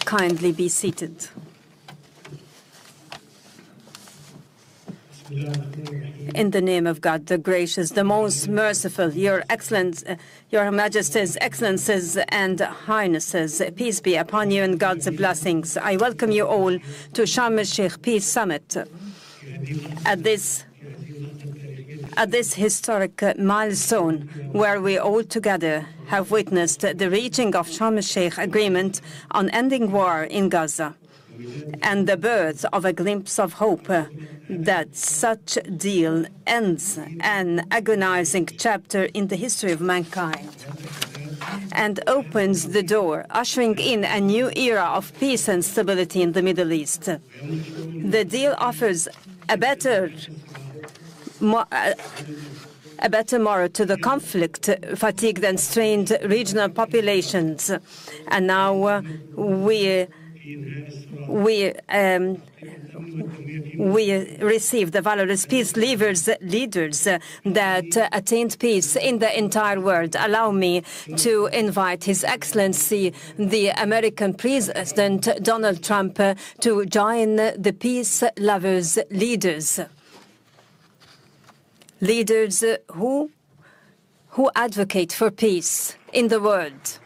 Kindly be seated. In the name of God, the gracious, the most merciful, Your Excellence, Your Majesties, Excellencies, and Highnesses, peace be upon you and God's blessings. I welcome you all to Sharm el-Sheikh Peace Summit. At this historic milestone, where we all together have witnessed the reaching of Sharm el-Sheikh agreement on ending war in Gaza, and the birth of a glimpse of hope that such deal ends an agonizing chapter in the history of mankind and opens the door, ushering in a new era of peace and stability in the Middle East. The deal offers a better morrow to the conflict-fatigued and strained regional populations. And now we receive the valorous peace leaders that attained peace in the entire world. Allow me to invite His Excellency, the American President Donald Trump, to join the peace lovers leaders who advocate for peace in the world.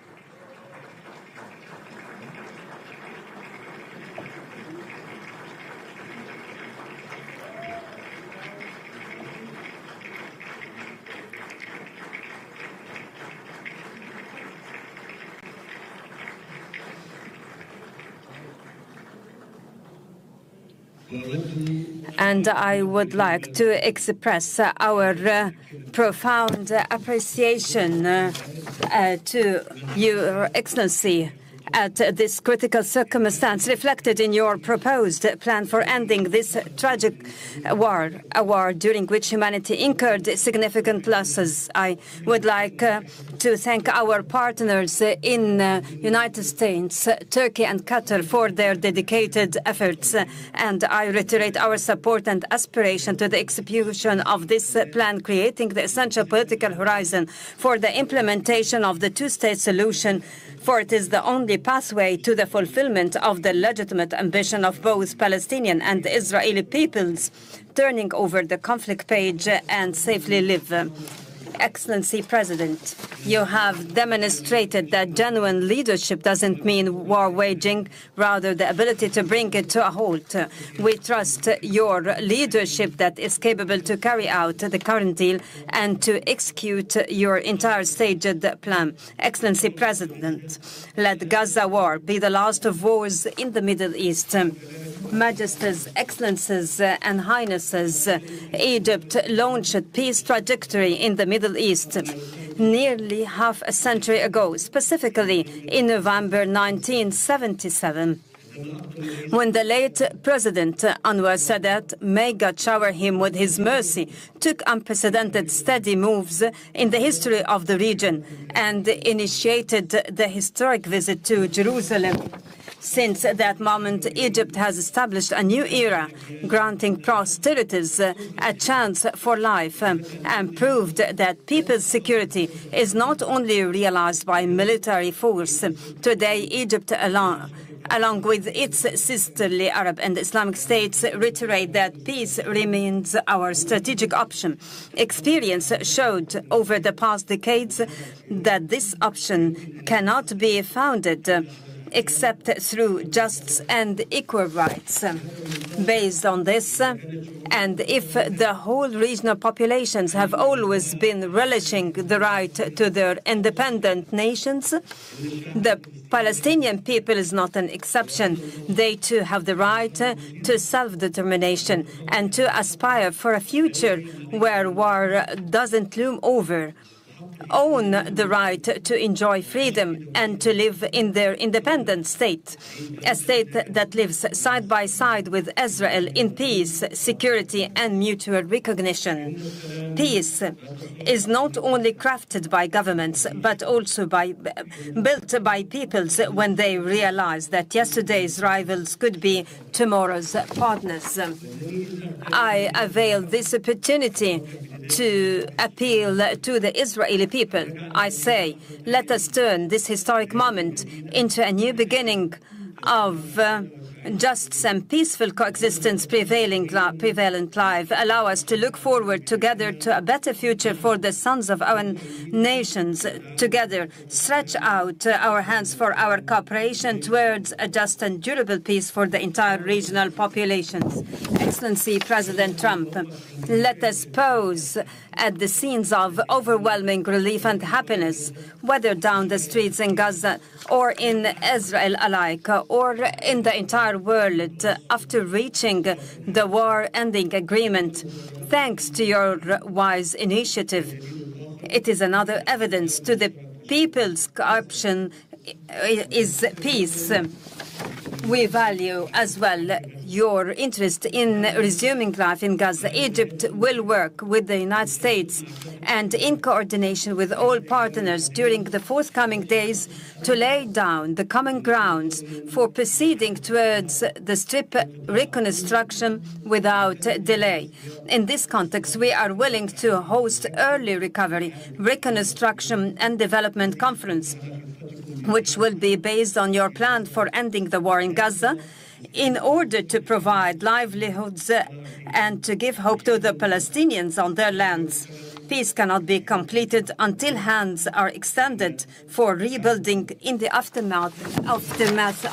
And I would like to express our profound appreciation to Your Excellency at this critical circumstance reflected in your proposed plan for ending this tragic war, a war during which humanity incurred significant losses. I would like to thank our partners in United States, Turkey and Qatar for their dedicated efforts, and I reiterate our support and aspiration to the execution of this plan, creating the essential political horizon for the implementation of the two-state solution, for it is the only pathway to the fulfillment of the legitimate ambition of both Palestinian and Israeli peoples, turning over the conflict page and safely live. Excellency President, you have demonstrated that genuine leadership doesn't mean war waging, rather the ability to bring it to a halt. We trust your leadership that is capable to carry out the current deal and to execute your entire staged plan. Excellency President, let Gaza war be the last of wars in the Middle East. Majesties, Excellencies, and Highnesses, Egypt launched peace trajectory in the Middle East nearly half a century ago, specifically in November 1977, when the late President Anwar Sadat, may God shower him with his mercy, took unprecedented steady moves in the history of the region and initiated the historic visit to Jerusalem. Since that moment, Egypt has established a new era, granting posterities a chance for life, and proved that people's security is not only realized by military force. Today, Egypt along with its sisterly Arab and Islamic states, reiterate that peace remains our strategic option. Experience showed over the past decades that this option cannot be founded except through just and equal rights. Based on this, and if the whole regional populations have always been relishing the right to their independent nations, the Palestinian people is not an exception. They too have the right to self-determination and to aspire for a future where war doesn't loom over. own the right to enjoy freedom and to live in their independent state, a state that lives side by side with Israel in peace, security, and mutual recognition. Peace is not only crafted by governments, but also built by peoples when they realize that yesterday's rivals could be tomorrow's partners. I avail this opportunity to appeal to the Israeli people. I say, let us turn this historic moment into a new beginning of just and peaceful coexistence prevalent life. Allow us to look forward together to a better future for the sons of our nations. Together, stretch out our hands for our cooperation towards a just and durable peace for the entire regional populations. Excellency President Trump, let us pause at the scenes of overwhelming relief and happiness, whether down the streets in Gaza or in Israel alike, or in the entire world after reaching the war-ending agreement. Thanks to your wise initiative, it is another evidence to the people's option is peace. We value as well your interest in resuming life in Gaza. Egypt will work with the United States and in coordination with all partners during the forthcoming days to lay down the common grounds for proceeding towards the Strip reconstruction without delay. In this context, we are willing to host early recovery, reconstruction and development conference, which will be based on your plan for ending the war in Gaza, in order to provide livelihoods and to give hope to the Palestinians on their lands. Peace cannot be completed until hands are extended for rebuilding in the aftermath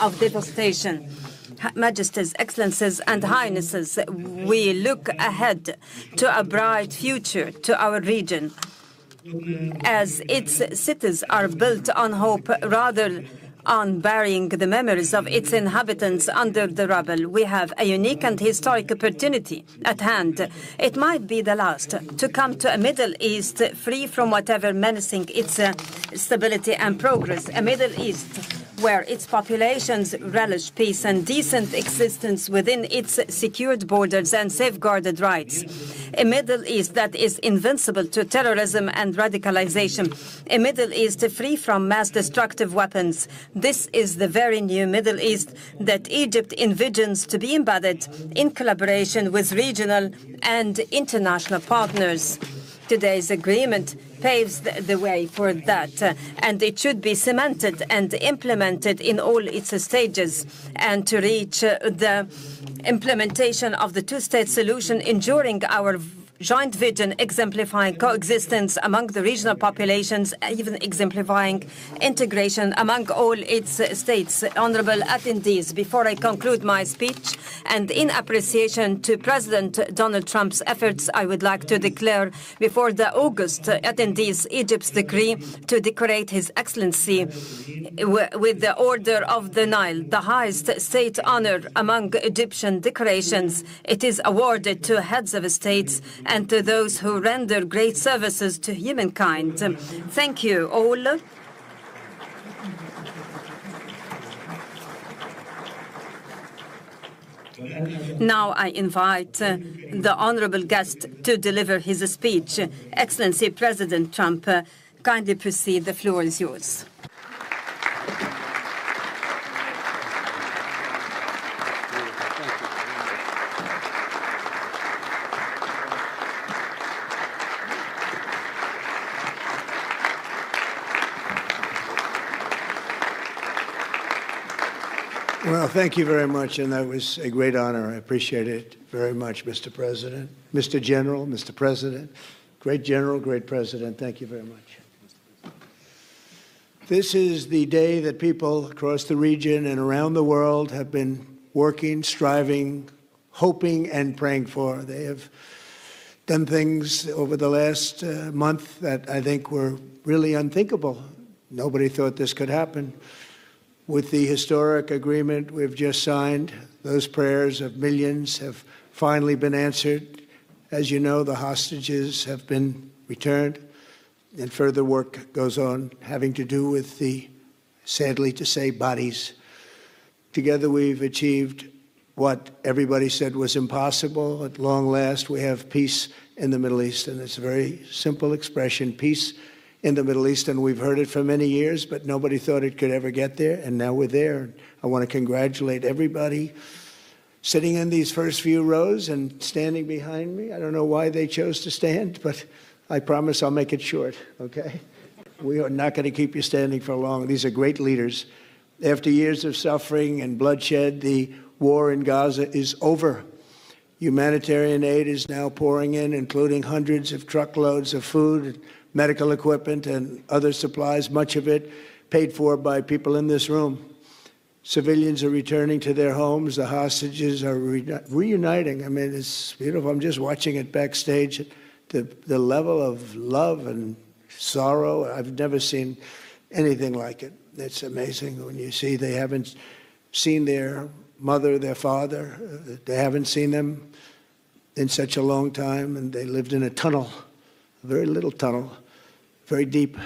of devastation. Majesties, Excellencies, and Highnesses, we look ahead to a bright future to our region, as its cities are built on hope rather on burying the memories of its inhabitants under the rubble. We have a unique and historic opportunity at hand. It might be the last to come to a Middle East free from whatever menacing its stability and progress, a Middle East where its populations relish peace and decent existence within its secured borders and safeguarded rights. A Middle East that is invincible to terrorism and radicalization. A Middle East free from mass destructive weapons. This is the very new Middle East that Egypt envisions to be embedded in collaboration with regional and international partners. Today's agreement paves the way for that, and it should be cemented and implemented in all its stages, and to reach the implementation of the two-state solution, ensuring our joint vision, exemplifying coexistence among the regional populations, even exemplifying integration among all its states. Honorable attendees, before I conclude my speech, and in appreciation to President Donald Trump's efforts, I would like to declare before the August attendees Egypt's decree to decorate His Excellency with the Order of the Nile, the highest state honor among Egyptian decorations. It is awarded to heads of states and to those who render great services to humankind. Thank you all. Now I invite the honorable guest to deliver his speech. Excellency President Trump, kindly proceed. The floor is yours. Well, thank you very much, and that was a great honor. I appreciate it very much, Mr. President. Mr. General, Mr. President, great General, great President, thank you very much. This is the day that people across the region and around the world have been working, striving, hoping, and praying for. They have done things over the last month that I think were really unthinkable. Nobody thought this could happen. With the historic agreement we've just signed, those prayers of millions have finally been answered. As you know, the hostages have been returned. and further work goes on having to do with the, sadly to say, bodies. Together we've achieved what everybody said was impossible. At long last, we have peace in the Middle East, and it's a very simple expression, peace in the Middle East, and we've heard it for many years, but nobody thought it could ever get there, and now we're there. I want to congratulate everybody sitting in these first few rows and standing behind me. I don't know why they chose to stand, but I promise I'll make it short, okay? We are not going to keep you standing for long. These are great leaders. After years of suffering and bloodshed, the war in Gaza is over. Humanitarian aid is now pouring in, including hundreds of truckloads of food, medical equipment, and other supplies, much of it paid for by people in this room. Civilians are returning to their homes. The hostages are reuniting. I mean, it's beautiful. I'm just watching it backstage. The level of love and sorrow, I've never seen anything like it. It's amazing when you see they haven't seen their mother, their father. They haven't seen them in such a long time, and they lived in a tunnel, a very little tunnel, very deep.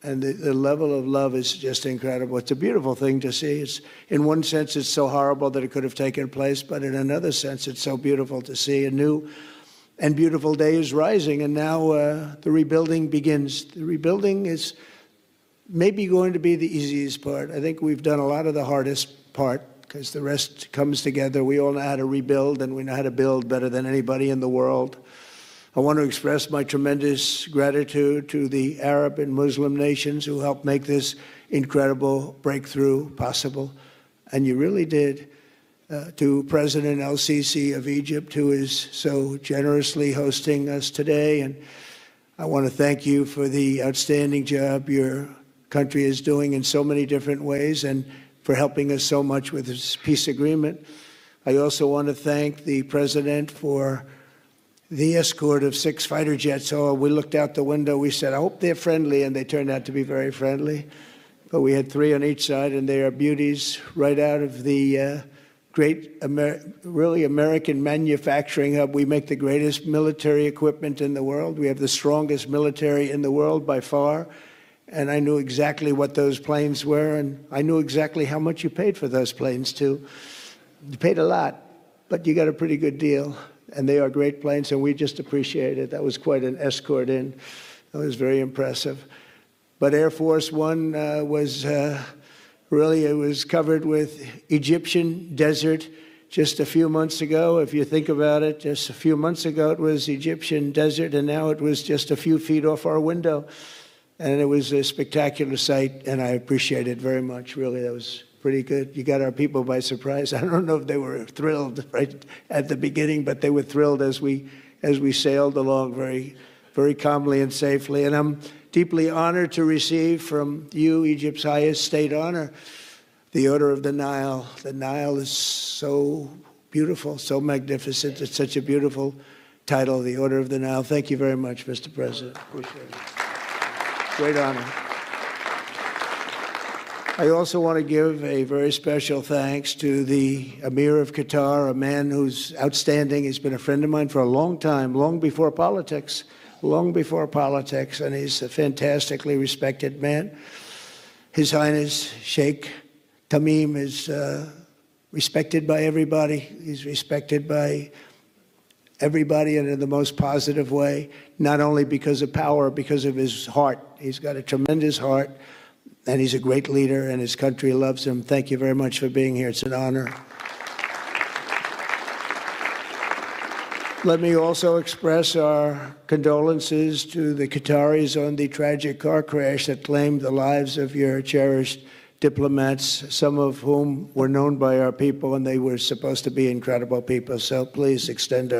And the level of love is just incredible. It's a beautiful thing to see. It's, in one sense, it's so horrible that it could have taken place, but in another sense, it's so beautiful to see. A new and beautiful day is rising, and now the rebuilding begins. The rebuilding is maybe going to be the easiest part. I think we've done a lot of the hardest part because the rest comes together. We all know how to rebuild, and we know how to build better than anybody in the world. I want to express my tremendous gratitude to the Arab and Muslim nations who helped make this incredible breakthrough possible. And you really did. To President El-Sisi of Egypt, who is so generously hosting us today. And I want to thank you for the outstanding job your country is doing in so many different ways and for helping us so much with this peace agreement. I also want to thank the President for the escort of 6 fighter jets. Oh, we looked out the window. We said, I hope they're friendly, and they turned out to be very friendly. But we had 3 on each side, and they are beauties right out of the great, really American manufacturing hub. We make the greatest military equipment in the world. We have the strongest military in the world by far. And I knew exactly what those planes were, and I knew exactly how much you paid for those planes, too. You paid a lot, but you got a pretty good deal. And they are great planes, and we just appreciate it. That was quite an escort in. That was very impressive. But Air Force One was really, it was covered with Egyptian desert just a few months ago. If you think about it, just a few months ago it was Egyptian desert, and now it was just a few feet off our window. And it was a spectacular sight, and I appreciate it very much. Really, that was pretty good. You got our people by surprise. I don't know if they were thrilled right at the beginning, but they were thrilled as we sailed along very, very calmly and safely. And I'm deeply honored to receive from you, Egypt's highest state honor, the Order of the Nile. The Nile is so beautiful, so magnificent. It's such a beautiful title, the Order of the Nile. Thank you very much, Mr. President. Appreciate it. Great honor. I also want to give a very special thanks to the Emir of Qatar, a man who's outstanding. He's been a friend of mine for a long time, long before politics, and he's a fantastically respected man. His Highness Sheikh Tamim is respected by everybody. He's respected by everybody and in the most positive way, not only because of power, because of his heart. He's got a tremendous heart. And he's a great leader, and his country loves him. Thank you very much for being here. It's an honor. Let me also express our condolences to the Qataris on the tragic car crash that claimed the lives of your cherished diplomats, some of whom were known by our people, and they were supposed to be incredible people. So please extend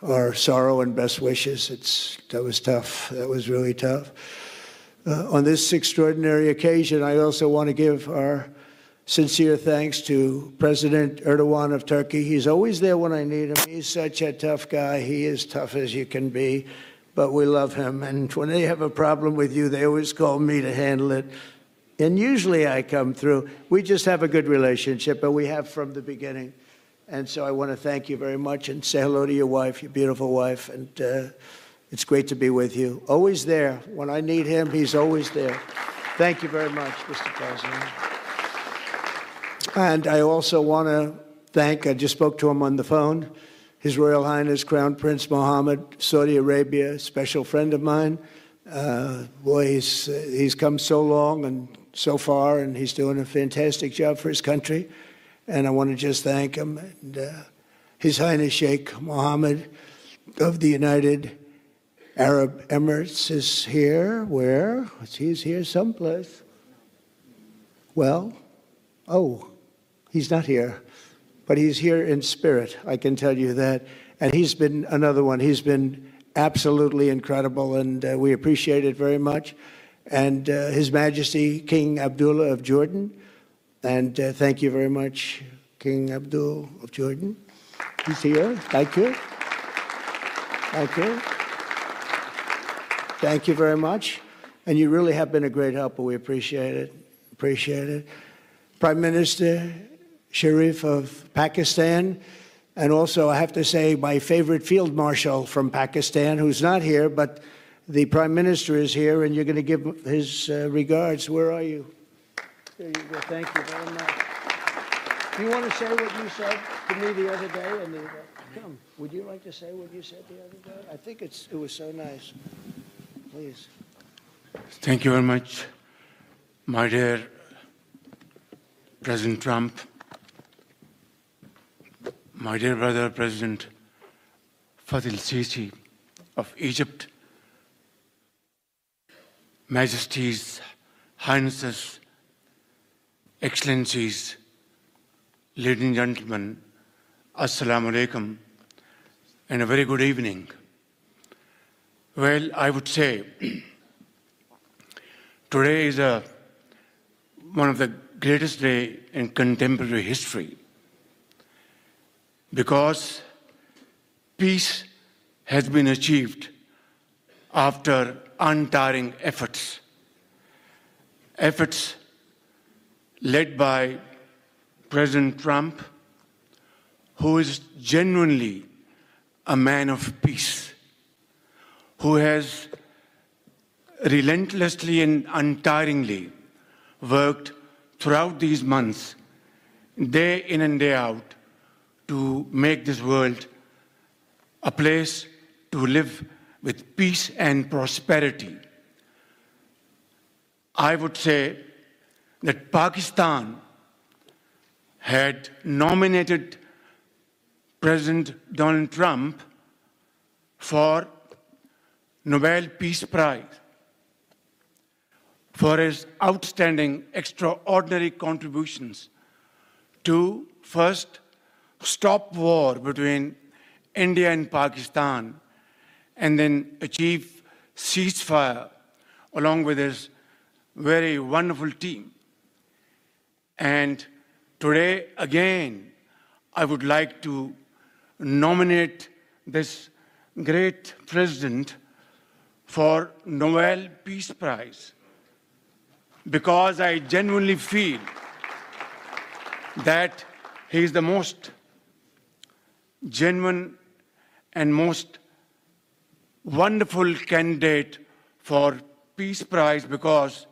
our sorrow and best wishes. That was tough. That was really tough. On this extraordinary occasion, I also want to give our sincere thanks to President Erdogan of Turkey. He's always there when I need him. He's such a tough guy. He is tough as you can be, but we love him. And when they have a problem with you, they always call me to handle it. And usually I come through. We just have a good relationship, and we have from the beginning. And so I want to thank you very much and say hello to your wife, your beautiful wife. And It's great to be with you. Always there. When I need him, he's always there. Thank you very much, Mr. President. And I also want to thank, I just spoke to him on the phone, His Royal Highness Crown Prince Mohammed, Saudi Arabia, a special friend of mine. Boy, he's come so long and so far, and he's doing a fantastic job for his country. And I want to just thank him. And, His Highness Sheikh Mohammed of the United Arab Emirates is here. Where? He's here someplace. Well, oh, he's not here. But he's here in spirit, I can tell you that. And he's been another one. He's been absolutely incredible, and we appreciate it very much. And His Majesty King Abdullah of Jordan. And thank you very much, King Abdul of Jordan. He's here. Thank you. Thank you. Thank you very much. And you really have been a great helper. We appreciate it. Appreciate it. Prime Minister Sharif of Pakistan, and also I have to say my favorite field marshal from Pakistan, who's not here, but the Prime Minister is here, and you're going to give his regards. Where are you? There you go. Thank you very much. Do you want to say what you said to me the other day? Come, would you like to say what you said the other day? I think it was so nice. Please. Thank you very much, my dear President Trump, my dear brother, President Fath el-Sisi of Egypt, Majesties, Highnesses, Excellencies, ladies and gentlemen, Assalamu alaikum, and a very good evening. Well, I would say today is one of the greatest days in contemporary history, because peace has been achieved after untiring efforts led by President Trump, who is genuinely a man of peace, who has relentlessly and untiringly worked throughout these months, day in and day out, to make this world a place to live with peace and prosperity. I would say that Pakistan had nominated President Donald Trump for Nobel Peace Prize for his outstanding, extraordinary contributions to first stop war between India and Pakistan, and then achieve ceasefire along with his very wonderful team. And today, again, I would like to nominate this great president for Nobel Peace Prize, because I genuinely feel that he is the most genuine and most wonderful candidate for Peace Prize, because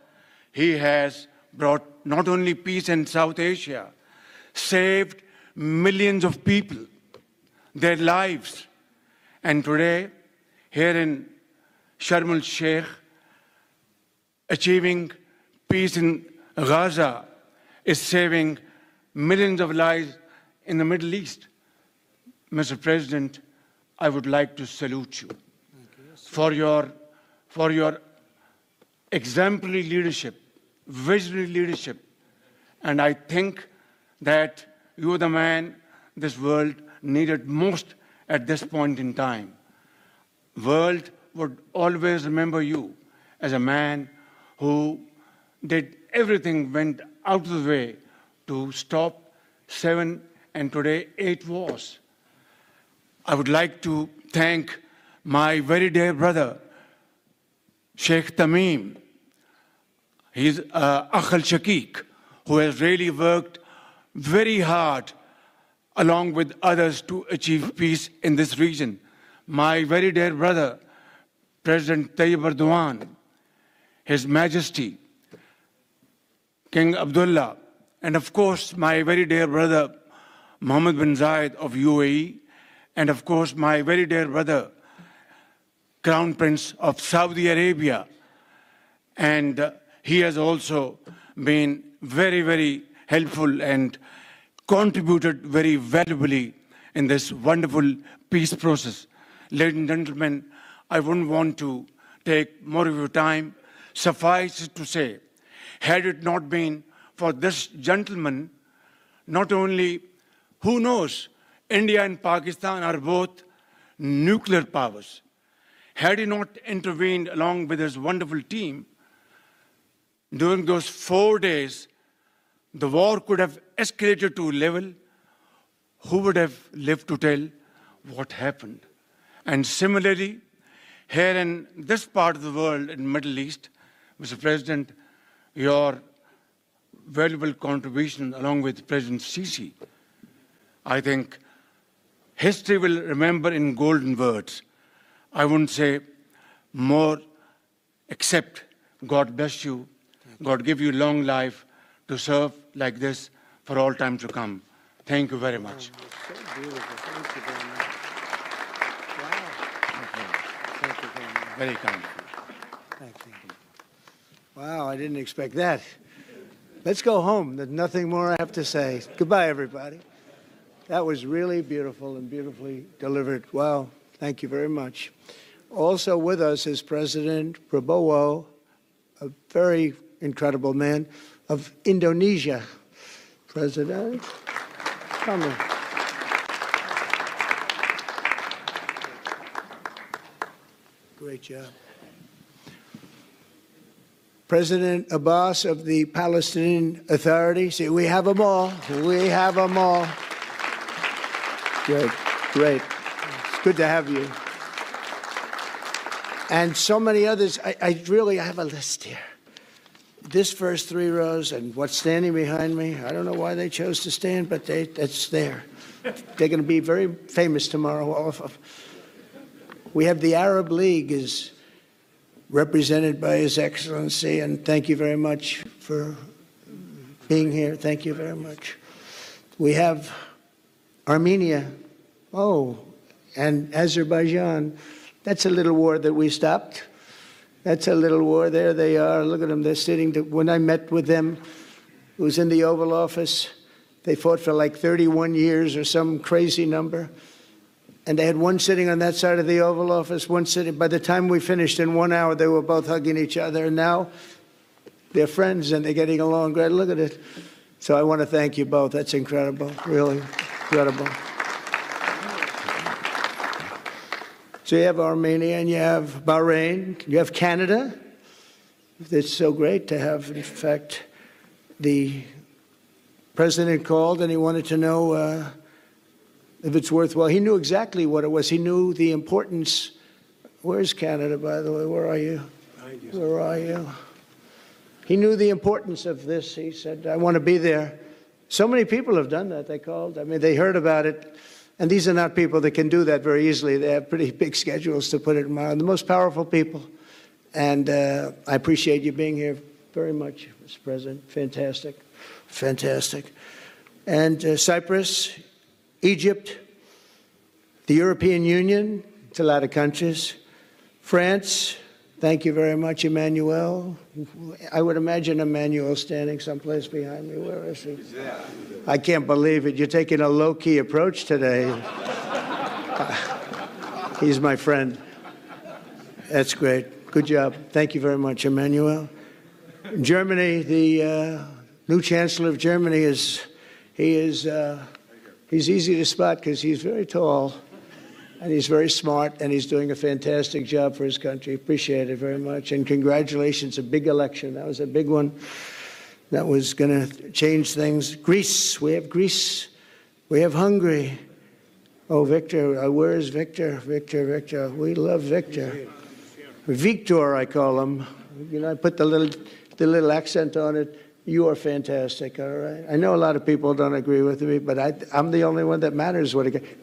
he has brought not only peace in South Asia, saved millions of people, their lives. And today, here in Sharm el-Sheikh, achieving peace in Gaza is saving millions of lives in the Middle East. Mr. President, I would like to salute you for your exemplary leadership, visionary leadership. And I think that you are the man this world needed most at this point in time. World would always remember you as a man who did everything, went out of the way to stop 7 and today 8 wars. I would like to thank my very dear brother, Sheikh Tamim. He's Akh al-Shaqiq, who has really worked very hard along with others to achieve peace in this region. My very dear brother, President Tayyip Erdogan, His Majesty, King Abdullah, and of course, my very dear brother, Mohammed bin Zayed of UAE, and of course, my very dear brother, Crown Prince of Saudi Arabia. And he has also been very, very helpful and contributed very valuably in this wonderful peace process. Ladies and gentlemen, I wouldn't want to take more of your time. Suffice it to say, had it not been for this gentleman, not only, who knows, India and Pakistan are both nuclear powers. Had he not intervened along with his wonderful team, during those 4 days, the war could have escalated to a level. Who would have lived to tell what happened? And similarly, here in this part of the world, in the Middle East, Mr. President, your valuable contribution along with President Sisi, I think history will remember in golden words. I wouldn't say more, except God bless you, God give you long life to serve like this for all time to come. Thank you very much. Oh, so beautiful. Thank you very much. Wow. Thank you very much. Very kind. Thank you. Wow, I didn't expect that. Let's go home. There's nothing more I have to say. Goodbye, everybody. That was really beautiful and beautifully delivered. Wow, thank you very much. Also with us is President Prabowo, a very incredible man, of Indonesia. President, come in. Great job. President Abbas of the Palestinian Authority. See, we have them all. We have them all. Great, great. It's good to have you. And so many others. I really have a list here. This first 3 rows and what's standing behind me, I don't know why they chose to stand, but it's there. They're going to be very famous tomorrow, all of them. We have the Arab League is represented by His Excellency, and thank you very much for being here. Thank you very much. We have Armenia, and Azerbaijan. That's a little war that we stopped. That's a little war. There they are. Look at them. They're sitting. When I met with them, it was in the Oval Office. They fought for like 31 years or some crazy number. And they had one sitting on that side of the Oval Office, one sitting. By the time we finished in 1 hour, they were both hugging each other. And now they're friends and they're getting along great. Look at it. So I want to thank you both. That's incredible. Really incredible. So you have Armenia and you have Bahrain, you have Canada. It's so great to have, in fact, the president called and he wanted to know if it's worthwhile. He knew exactly what it was. He knew the importance. Where's Canada, by the way? Where are you? Where are you? He knew the importance of this. He said, I want to be there. So many people have done that. They called. I mean, they heard about it. And these are not people that can do that very easily. They have pretty big schedules to put it in mind. The most powerful people. And I appreciate you being here very much, Mr. President. Fantastic. Fantastic. And Cyprus, Egypt, the European Union, it's a lot of countries. France, thank you very much, Emmanuel. I would imagine Emmanuel standing someplace behind me. Where is he? I can't believe it. You're taking a low-key approach today. He's my friend. That's great. Good job. Thank you very much, Emmanuel. Germany, the new Chancellor of Germany he's easy to spot because he's very tall and he's very smart and he's doing a fantastic job for his country. Appreciate it very much. And congratulations, a big election. That was a big one. That was going to change things. Greece, we have Greece. We have Hungary. Oh, Victor, where is Victor? Victor. We love Victor. Victor, I call him. You know, I put the little accent on it. You are fantastic, all right? I know a lot of people don't agree with me, but I'm the only one that matters.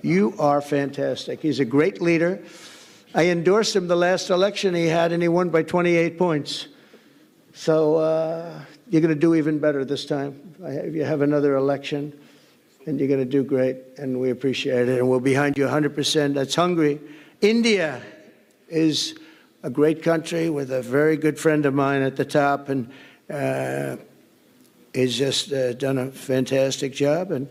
You are fantastic. He's a great leader. I endorsed him the last election he had, and he won by 28 points. So you're going to do even better this time. You have another election, and you're going to do great, and we appreciate it, and we're behind you 100%. That's Hungary. India is a great country with a very good friend of mine at the top, and he's just done a fantastic job. And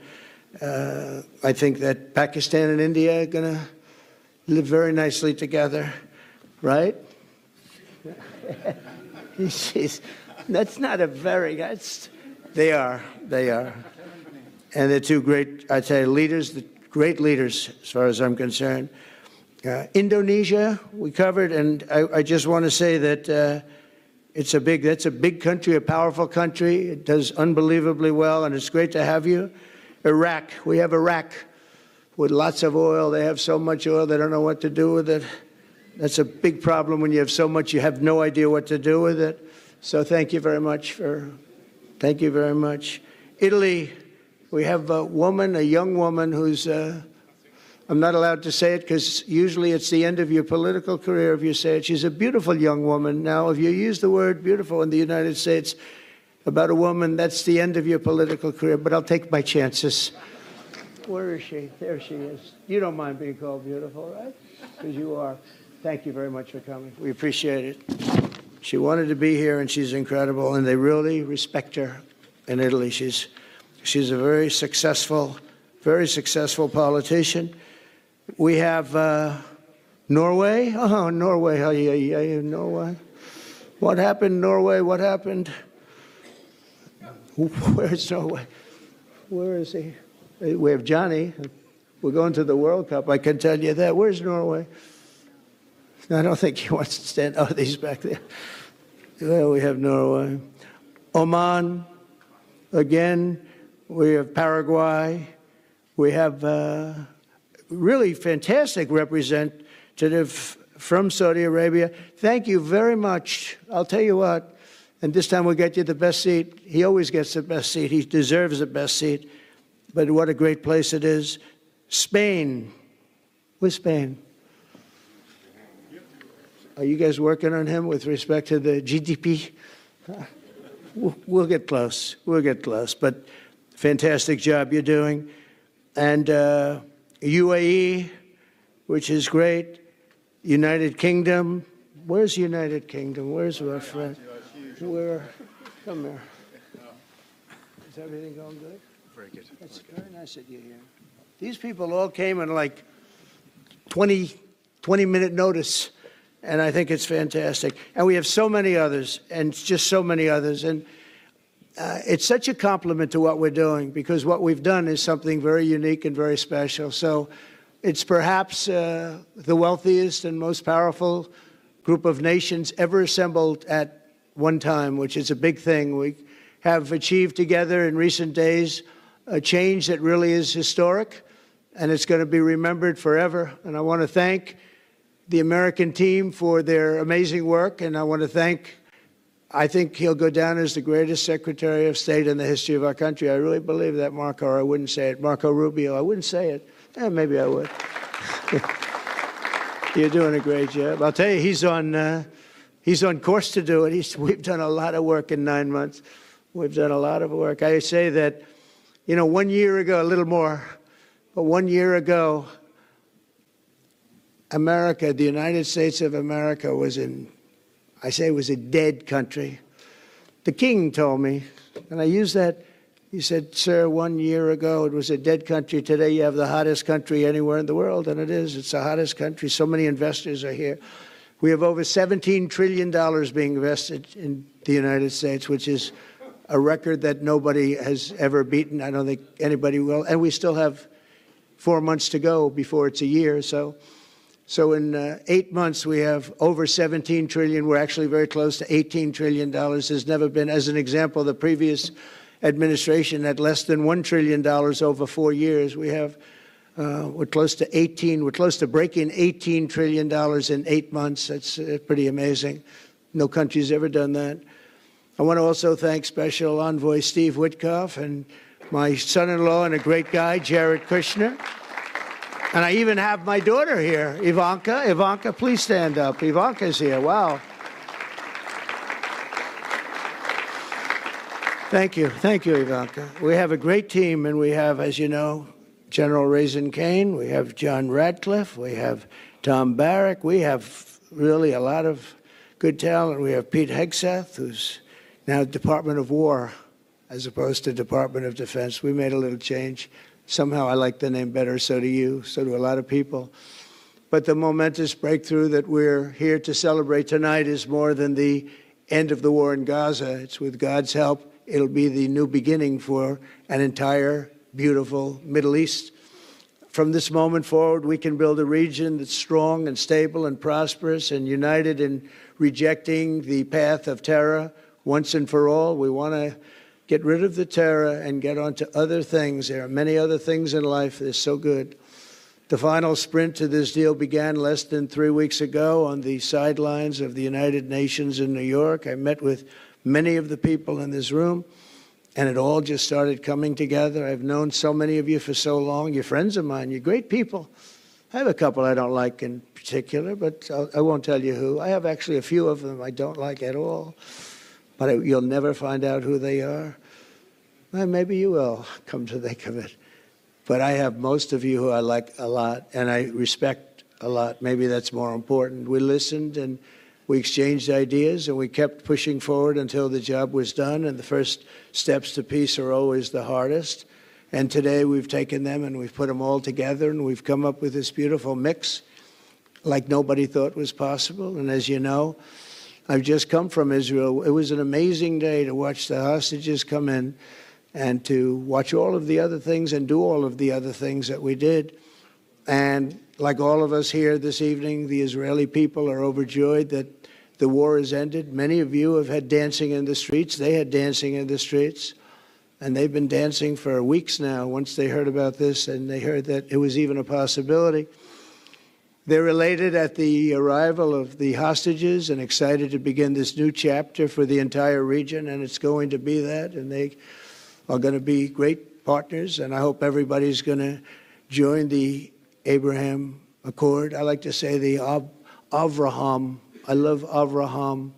I think that Pakistan and India are going to live very nicely together, right? That's not a very, they are. And they're two great, I tell you, leaders, great leaders as far as I'm concerned. Indonesia, we covered, and I just want to say that that's a big country, a powerful country. It does unbelievably well, and it's great to have you. Iraq, we have Iraq with lots of oil. They have so much oil, they don't know what to do with it. That's a big problem when you have so much, you have no idea what to do with it. So thank you very much thank you very much. Italy, we have a young woman who's, I'm not allowed to say it because usually it's the end of your political career if you say it. She's a beautiful young woman. Now, if you use the word beautiful in the United States about a woman, that's the end of your political career, but I'll take my chances. Where is she? There she is. You don't mind being called beautiful, right? Because you are. Thank you very much for coming. We appreciate it. She wanted to be here, and she's incredible, and they really respect her in Italy. She's a very successful politician. We have Norway. Oh, Norway. Norway. What happened, Norway? What happened? Where's Norway? Where is he? We have Johnny. We're going to the World Cup. I can tell you that. Where's Norway? I don't think he wants to stand. Oh, he's back there. Well, we have Norway. Oman. Again, we have Paraguay. We have really fantastic representative from Saudi Arabia. Thank you very much. I'll tell you what, and this time we'll get you the best seat. He always gets the best seat. He deserves the best seat. But what a great place it is. Spain. Where's Spain? Are you guys working on him with respect to the GDP? We'll get close. We'll get close. But fantastic job you're doing. And UAE, which is great. United Kingdom. Where's United Kingdom? Where's our friend? Where? Come here. Is everything going good? Very good. It's very nice that you're here. These people all came in like 20-minute notice, and I think it's fantastic. And we have so many others, and just so many others. And it's such a compliment to what we're doing, because what we've done is something very unique and very special. So it's perhaps the wealthiest and most powerful group of nations ever assembled at one time, which is a big thing. We have achieved together in recent days a change that really is historic, and it's going to be remembered forever. And I want to thank the American team for their amazing work, and I want to thank, I think he'll go down as the greatest Secretary of State in the history of our country. I really believe that, Marco, or I wouldn't say it. Marco Rubio, I wouldn't say it. Maybe I would. You're doing a great job. I'll tell you, he's on course to do it. We've done a lot of work in 9 months. We've done a lot of work. I say that, 1 year ago, a little more, but 1 year ago, America, the United States of America was was a dead country. The king told me, and I use that, he said, sir, 1 year ago it was a dead country. Today you have the hottest country anywhere in the world, and it is. It's the hottest country. So many investors are here. We have over $17 trillion being invested in the United States, which is a record that nobody has ever beaten. I don't think anybody will. And we still have 4 months to go before it's a year. So in 8 months, we have over $17 trillion. We're actually very close to $18 trillion. There's never been, as an example, the previous administration had less than $1 trillion over 4 years. We have, we're close to breaking $18 trillion in 8 months. That's pretty amazing. No country's ever done that. I want to also thank Special Envoy Steve Witkoff and my son-in-law and a great guy, Jared Kushner. And I even have my daughter here, Ivanka. Ivanka, please stand up. Ivanka's here. Wow. Thank you. Thank you, Ivanka. We have a great team, and we have, as you know, General Raisin Kane. We have John Radcliffe. We have Tom Barrack. We have really a lot of good talent. We have Pete Hegseth, who's now Department of War as opposed to Department of Defense. We made a little change. Somehow I like the name better, so do you, so do a lot of people. But the momentous breakthrough that we're here to celebrate tonight is more than the end of the war in Gaza. It's with God's help. It'll be the new beginning for an entire beautiful Middle East. From this moment forward, we can build a region that's strong and stable and prosperous and united in rejecting the path of terror once and for all. We want to get rid of the terror and get on to other things. There are many other things in life that are so good. The final sprint to this deal began less than 3 weeks ago on the sidelines of the United Nations in New York. I met with many of the people in this room, and it all just started coming together. I've known so many of you for so long. You're friends of mine. You're great people. I have a couple I don't like in particular, but I won't tell you who. I have actually a few of them I don't like at all, but you'll never find out who they are. Well, maybe you will, come to think of it. But I have most of you who I like a lot, and I respect a lot. Maybe that's more important. We listened, and we exchanged ideas, and we kept pushing forward until the job was done, and the first steps to peace are always the hardest. And today we've taken them and we've put them all together, and we've come up with this beautiful mix like nobody thought was possible. And as you know, I've just come from Israel. It was an amazing day to watch the hostages come in and to watch all of the other things and do all of the other things that we did. And like all of us here this evening, the Israeli people are overjoyed that the war has ended. Many of you have had dancing in the streets. They had dancing in the streets. And they've been dancing for weeks now once they heard about this, and they heard that it was even a possibility. They're elated at the arrival of the hostages and excited to begin this new chapter for the entire region, and it's going to be that. And they are going to be great partners, and I hope everybody's going to join the Abraham Accord. I like to say the Avraham. I love Avraham,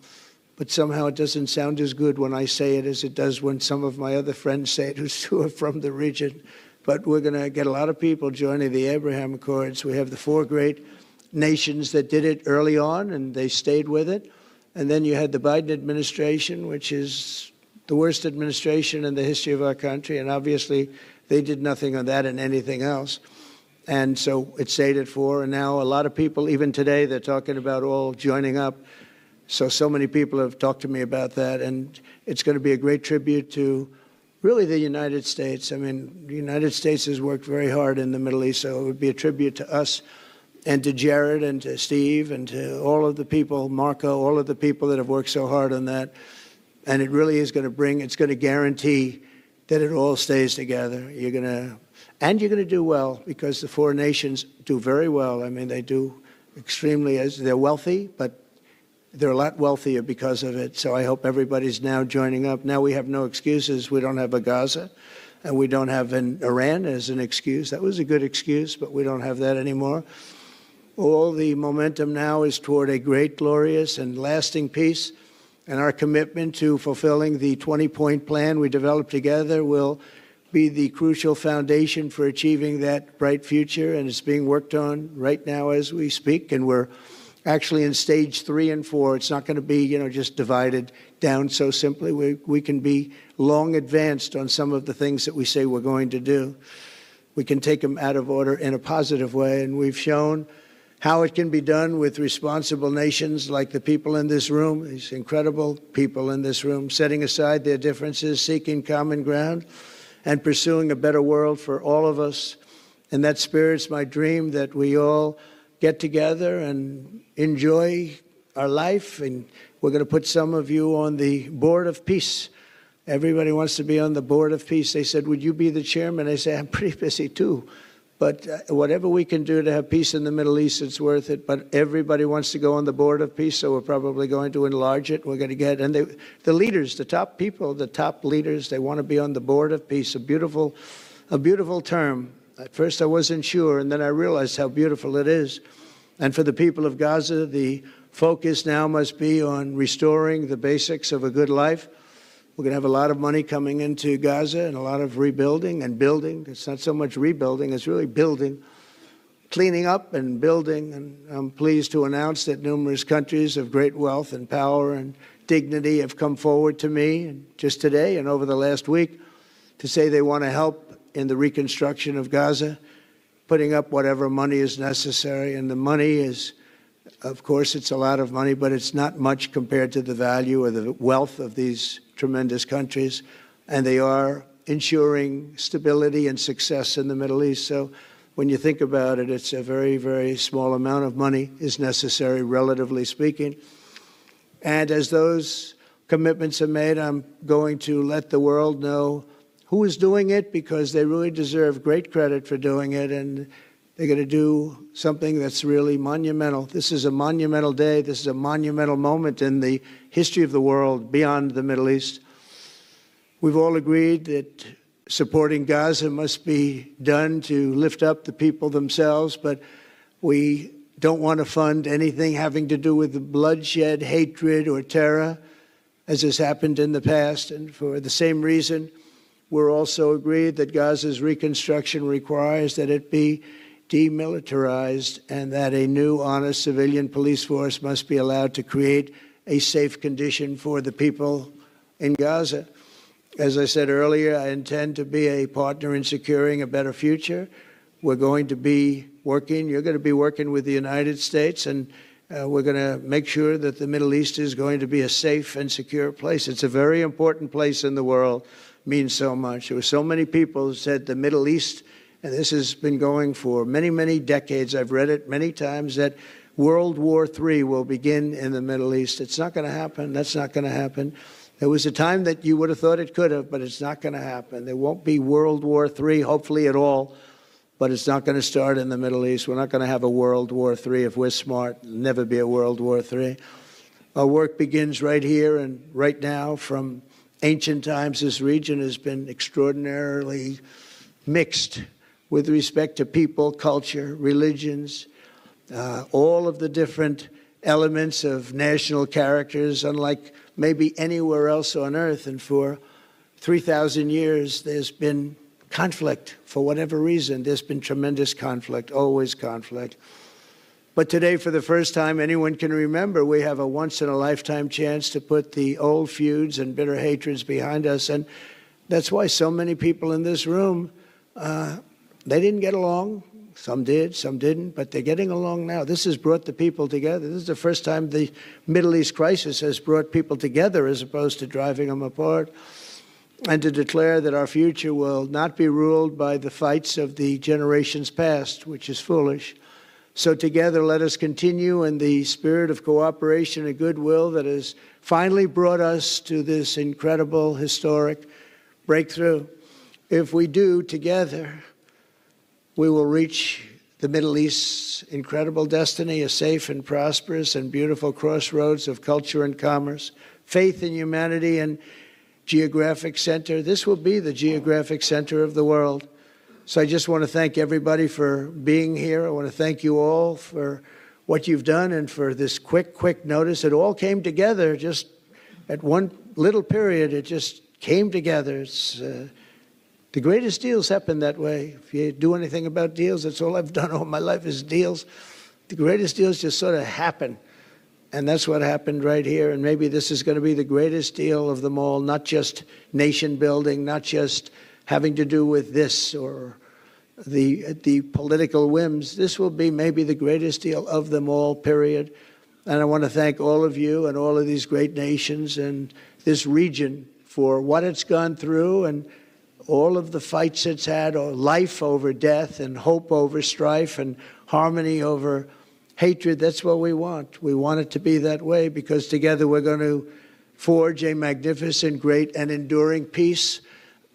but somehow it doesn't sound as good when I say it as it does when some of my other friends say it who are from the region. But we're going to get a lot of people joining the Abraham Accords. We have the 4 great nations that did it early on, and they stayed with it. And then you had the Biden administration, which is the worst administration in the history of our country, and obviously they did nothing on that and anything else. And so it stayed at 4, and now a lot of people, even today, they're talking about all joining up. So many people have talked to me about that, and it's going to be a great tribute to really the United States. I mean, the United States has worked very hard in the Middle East, so it would be a tribute to us and to Jared and to Steve and to all of the people, Marco, all of the people that have worked so hard on that. And it really is going to it's going to guarantee that it all stays together. You're going to do well, because the 4 nations do very well. I mean, they do extremely, they're wealthy, but they're a lot wealthier because of it. So I hope everybody's now joining up. Now we have no excuses. We don't have a Gaza, and we don't have an Iran as an excuse. That was a good excuse, but we don't have that anymore. All the momentum now is toward a great, glorious, and lasting peace. And our commitment to fulfilling the 20-point plan we developed together will be the crucial foundation for achieving that bright future. And it's being worked on right now as we speak. And we're actually in stage 3 and 4. It's not going to be, just divided down so simply. We can be long advanced on some of the things that we say we're going to do. We can take them out of order in a positive way. And we've shown how it can be done with responsible nations like the people in this room, these incredible people in this room, setting aside their differences, seeking common ground, and pursuing a better world for all of us. And that spirit's my dream, that we all get together and enjoy our life. And we're going to put some of you on the Board of Peace. Everybody wants to be on the Board of Peace. They said, would you be the chairman? I say, I'm pretty busy too. But whatever we can do to have peace in the Middle East, it's worth it. But everybody wants to go on the Board of Peace, so we're probably going to enlarge it. We're going to get, and the leaders, the top people, the top leaders, they want to be on the Board of Peace, a beautiful term. At first I wasn't sure, and then I realized how beautiful it is. And for the people of Gaza, the focus now must be on restoring the basics of a good life. We're going to have a lot of money coming into Gaza and a lot of rebuilding and building. It's not so much rebuilding, it's really building, cleaning up and building. And I'm pleased to announce that numerous countries of great wealth and power and dignity have come forward to me and just today and over the last week to say they want to help in the reconstruction of Gaza, putting up whatever money is necessary. And the money is, of course, it's a lot of money, but it's not much compared to the value or the wealth of these tremendous countries. And they are ensuring stability and success in the Middle East. So when you think about it, it's a very, very small amount of money is necessary, relatively speaking. And as those commitments are made, I'm going to let the world know who is doing it, because they really deserve great credit for doing it, and they're going to do something that's really monumental. This is a monumental day. This is a monumental moment in the history of the world beyond the Middle East. We've all agreed that supporting Gaza must be done to lift up the people themselves, but we don't want to fund anything having to do with bloodshed, hatred, or terror, as has happened in the past. And for the same reason, we're also agreed that Gaza's reconstruction requires that it be demilitarized and that a new, honest civilian police force must be allowed to create a safe condition for the people in Gaza. As I said earlier, I intend to be a partner in securing a better future. We're going to be working, you're going to be working with the United States, and we're going to make sure that the Middle East is going to be a safe and secure place. It's a very important place in the world. Means so much. There were so many people who said the Middle East, and this has been going for many, many decades. I've read it many times, that World War III will begin in the Middle East. It's not going to happen. That's not going to happen. There was a time that you would have thought it could have, but it's not going to happen. There won't be World War III, hopefully at all, but it's not going to start in the Middle East. We're not going to have a World War III if we're smart. There'll never be a World War III. Our work begins right here and right now. From ancient times, this region has been extraordinarily mixed with respect to people, culture, religions, all of the different elements of national characters, unlike maybe anywhere else on earth. And for 3,000 years, there's been conflict. For whatever reason, there's been tremendous conflict, always conflict. But today, for the first time anyone can remember, we have a once-in-a-lifetime chance to put the old feuds and bitter hatreds behind us. And that's why so many people in this room, they didn't get along. Some did, some didn't, but they're getting along now. This has brought the people together. This is the first time the Middle East crisis has brought people together as opposed to driving them apart. And to declare that our future will not be ruled by the fights of the generations past, which is foolish. So together, let us continue in the spirit of cooperation and goodwill that has finally brought us to this incredible, historic breakthrough. If we do together, we will reach the Middle East's incredible destiny, a safe and prosperous and beautiful crossroads of culture and commerce, faith in humanity and geographic center. This will be the geographic center of the world. So I just want to thank everybody for being here. I want to thank you all for what you've done and for this quick notice. It all came together just at one little period. It just came together. It's the greatest deals happen that way. If you do anything about deals, that's all I've done all my life is deals. The greatest deals just sort of happen. And that's what happened right here. And maybe this is going to be the greatest deal of them all, not just nation building, not just having to do with this or the political whims. This will be maybe the greatest deal of them all, period. And I want to thank all of you and all of these great nations and this region for what it's gone through and all of the fights it's had, or life over death and hope over strife and harmony over hatred. That's what we want. We want it to be that way because together we're going to forge a magnificent, great, and enduring peace.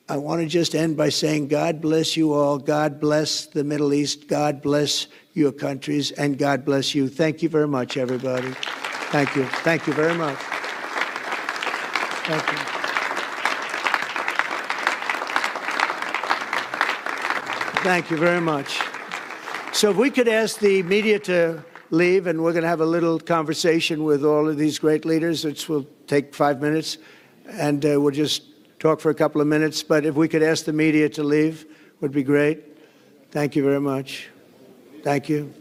I want to just end by saying God bless you all. God bless the Middle East. God bless your countries. And God bless you. Thank you very much, everybody. Thank you. Thank you very much. Thank you. Thank you very much. So if we could ask the media to leave, and we're going to have a little conversation with all of these great leaders, which will take 5 minutes, and we'll just talk for a couple of minutes. But if we could ask the media to leave, would be great. Thank you very much. Thank you.